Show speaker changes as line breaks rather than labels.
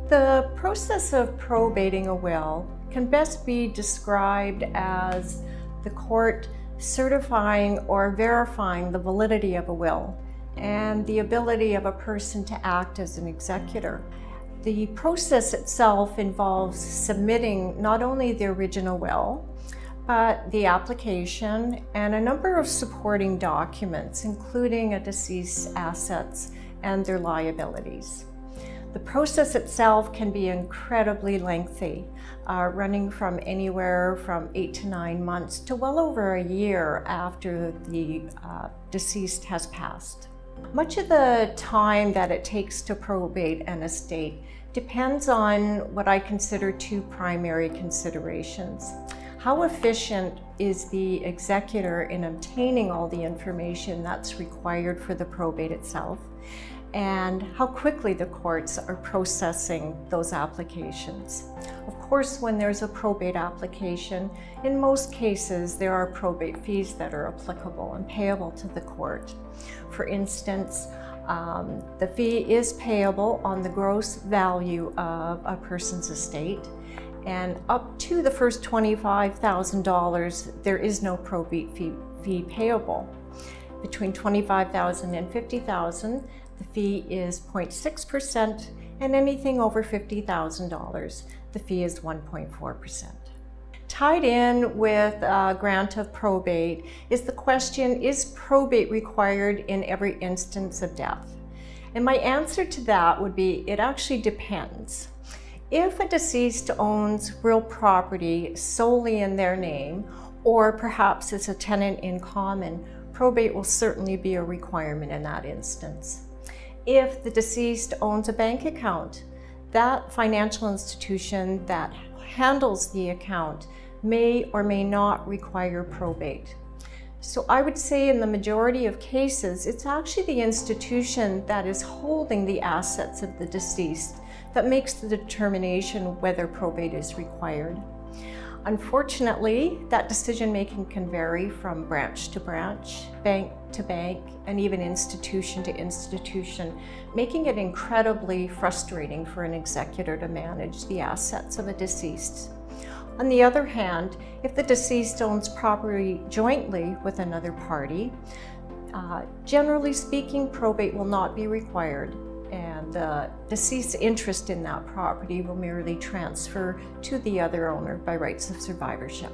The process of probating a will can best be described as the court certifying or verifying the validity of a will and the ability of a person to act as an executor. The process itself involves submitting not only the original will, but the application and a number of supporting documents, including a deceased's assets and their liabilities. The process itself can be incredibly lengthy, running from anywhere from 8 to 9 months to well over a year after the deceased has passed. Much of the time that it takes to probate an estate depends on what I consider two primary considerations. How efficient is the executor in obtaining all the information that's required for the probate itself, and how quickly the courts are processing those applications. Of course, when there's a probate application, in most cases there are probate fees that are applicable and payable to the court. For instance, the fee is payable on the gross value of a person's estate, and up to the first $25,000 there is no probate fee payable. Between $25,000 and $50,000, the fee is 0.6%, and anything over $50,000, the fee is 1.4%. Tied in with a grant of probate is the question, is probate required in every instance of death? And my answer to that would be, it actually depends. If a deceased owns real property solely in their name, or perhaps is a tenant in common, probate will certainly be a requirement in that instance. If the deceased owns a bank account, that financial institution that handles the account may or may not require probate. So I would say in the majority of cases, it's actually the institution that is holding the assets of the deceased that makes the determination whether probate is required. Unfortunately, that decision-making can vary from branch to branch, bank to bank, and even institution to institution, making it incredibly frustrating for an executor to manage the assets of a deceased. On the other hand, if the deceased owns property jointly with another party, generally speaking, probate will not be required, and the deceased's interest in that property will merely transfer to the other owner by rights of survivorship.